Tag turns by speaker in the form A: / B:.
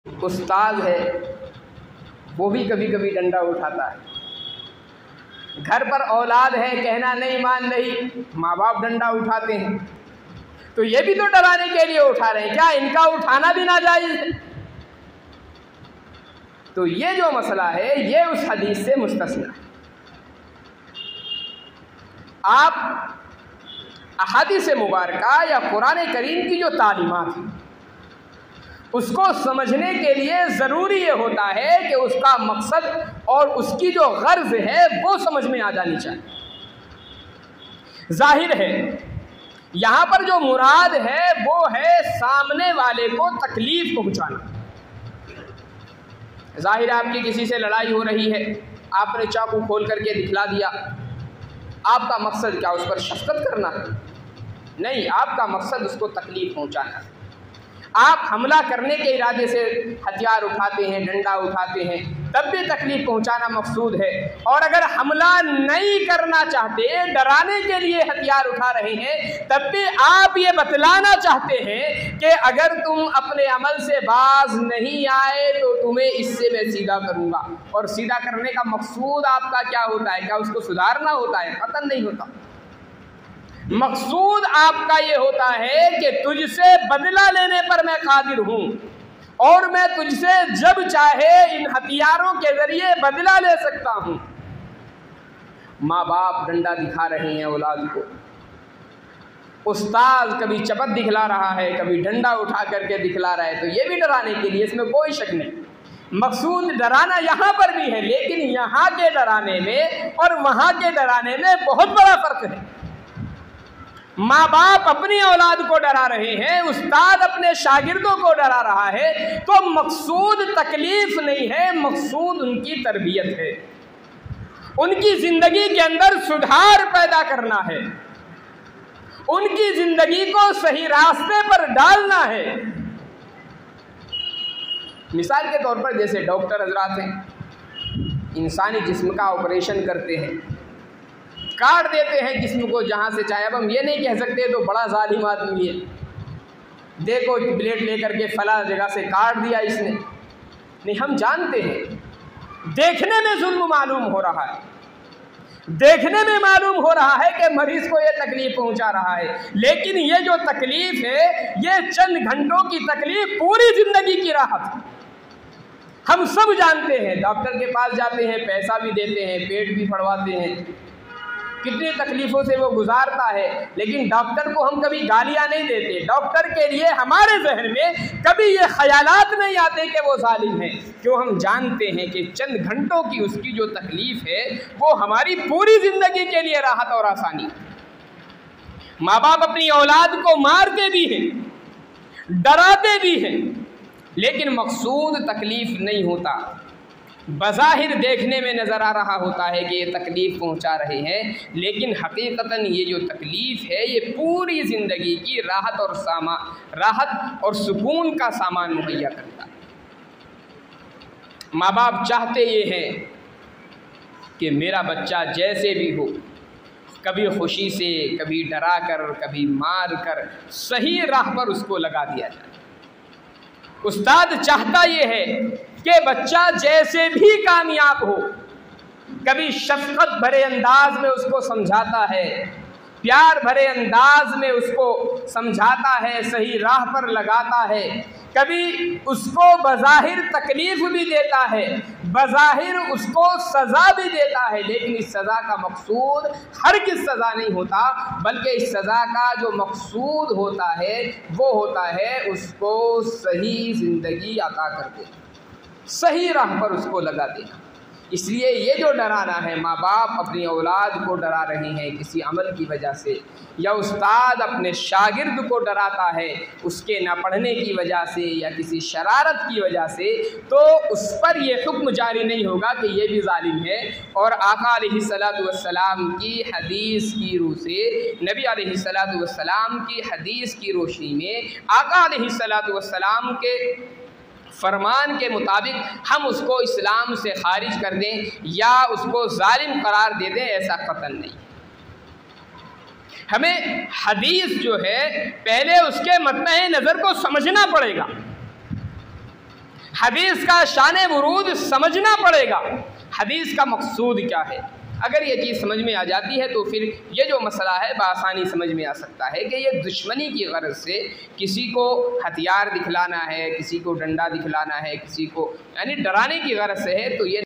A: उस्ताद है वो भी कभी कभी डंडा उठाता है। घर पर औलाद है, कहना नहीं मान नहीं, माँ बाप डंडा उठाते हैं, तो ये भी तो डराने के लिए उठा रहे हैं। क्या इनका उठाना भी नाजायज़ है? तो ये जो मसला है ये उस हदीस से मुस्तस्ना है। आप अहादीस मुबारका या कुरान करीम की जो तालीमात है उसको समझने के लिए ज़रूरी ये होता है कि उसका मकसद और उसकी जो गर्ज है वो समझ में आ जानी चाहिए। जाहिर है यहाँ पर जो मुराद है वो है सामने वाले को तकलीफ पहुँचाना। जाहिर है आपकी किसी से लड़ाई हो रही है, आपने चाकू खोल करके दिखला दिया, आपका मकसद क्या उस पर शफ़क़त करना? नहीं, आपका मकसद उसको तकलीफ़ पहुँचाना है। आप हमला करने के इरादे से हथियार उठाते हैं, डंडा उठाते हैं, तब भी तकलीफ़ पहुंचाना मकसूद है। और अगर हमला नहीं करना चाहते, डराने के लिए हथियार उठा रहे हैं, तब भी आप ये बतलाना चाहते हैं कि अगर तुम अपने अमल से बाज नहीं आए तो तुम्हें इससे मैं सीधा करूँगा। और सीधा करने का मकसूद आपका क्या होता है? क्या उसको सुधारना होता है? कतई नहीं होता। मकसूद आपका ये होता है कि तुझसे बदला लेने पर मैं कादिर हूँ और मैं तुझसे जब चाहे इन हथियारों के ज़रिए बदला ले सकता हूँ। माँ बाप डंडा दिखा रहे हैं औलाद को, उस्ताद कभी चपत दिखला रहा है, कभी डंडा उठा करके दिखला रहा है, तो ये भी डराने के लिए, इसमें कोई शक नहीं। मकसूद डराना यहाँ पर भी है, लेकिन यहाँ के डराने में और वहाँ के डराने में बहुत बड़ा फ़र्क है। माँ बाप अपनी औलाद को डरा रहे हैं, उस्ताद अपने शागिर्दों को डरा रहा है, तो मकसूद तकलीफ नहीं है, मकसूद उनकी तरबियत है, उनकी ज़िंदगी के अंदर सुधार पैदा करना है, उनकी ज़िंदगी को सही रास्ते पर डालना है। मिसाल के तौर पर जैसे डॉक्टर हजरात हैं, इंसानी जिस्म का ऑपरेशन करते हैं, काट देते हैं जिस्म को जहाँ से चाहे। अब हम ये नहीं कह सकते तो बड़ा जालिम आदमी है, देखो ब्लेड लेकर के फला जगह से काट दिया इसने। नहीं, हम जानते हैं, देखने में जुल्म मालूम हो रहा है, देखने में मालूम हो रहा है कि मरीज को ये तकलीफ पहुंचा रहा है, लेकिन ये जो तकलीफ है ये चंद घंटों की तकलीफ पूरी ज़िंदगी की राहत। हम सब जानते हैं, डॉक्टर के पास जाते हैं, पैसा भी देते हैं, पेट भी फड़वाते हैं, कितनी तकलीफ़ों से वो गुजारता है, लेकिन डॉक्टर को हम कभी गालियां नहीं देते। डॉक्टर के लिए हमारे जहन में कभी ये ख्यालात नहीं आते कि वो जालिम है, क्यों? हम जानते हैं कि चंद घंटों की उसकी जो तकलीफ़ है वो हमारी पूरी ज़िंदगी के लिए राहत और आसानी। माँ बाप अपनी औलाद को मारते भी हैं, डराते भी हैं, लेकिन मकसूद तकलीफ़ नहीं होता। बज़ाहिर देखने में नज़र आ रहा होता है कि ये तकलीफ़ पहुंचा रहे हैं, लेकिन हकीकतन ये जो तकलीफ़ है ये पूरी ज़िंदगी की राहत और सुकून का सामान मुहैया करता है। माँ बाप चाहते ये हैं कि मेरा बच्चा जैसे भी हो, कभी खुशी से, कभी डरा कर, कभी मार कर, सही राह पर उसको लगा दिया जाए। उस्ताद चाहता ये है कि बच्चा जैसे भी कामयाब हो, कभी शफ़क़त भरे अंदाज में उसको समझाता है, प्यार भरे अंदाज में उसको समझाता है, सही राह पर लगाता है, कभी उसको बज़ाहिर तकलीफ़ भी देता है, बज़ाहिर उसको सज़ा भी देता है, लेकिन इस सज़ा का मकसूद हर किस सज़ा नहीं होता, बल्कि इस सज़ा का जो मकसूद होता है वो होता है उसको सही ज़िंदगी अता कर देना, सही राह पर उसको लगा देना। इसलिए ये जो डराना है, माँ बाप अपनी औलाद को डरा रहे हैं किसी अमल की वजह से, या उस्ताद अपने शागिर्द को डराता है उसके ना पढ़ने की वजह से या किसी शरारत की वजह से, तो उस पर ये हुक्म जारी नहीं होगा कि ये भी जालिम है। और आका अलैहिस्सलातु वस्सलाम की हदीस की रूह से, नबी अलैहिस्सलातु वस्सलाम की हदीस की रोशनी में, आका अलैहिस्सलातु वस्सलाम के फरमान के मुताबिक हम उसको इस्लाम से खारिज कर दें या उसको जालिम करार दे दें, ऐसा कतन नहीं। हमें हदीस जो है पहले उसके मत्न नज़र को समझना पड़ेगा। हदीस का शान वरूद समझना पड़ेगा, हदीस का मकसूद क्या है। अगर ये चीज़ समझ में आ जाती है तो फिर ये जो मसला है बआसानी समझ में आ सकता है कि ये दुश्मनी की गरज से किसी को हथियार दिखलाना है, किसी को डंडा दिखलाना है, किसी को यानी डराने की गरज से है, तो ये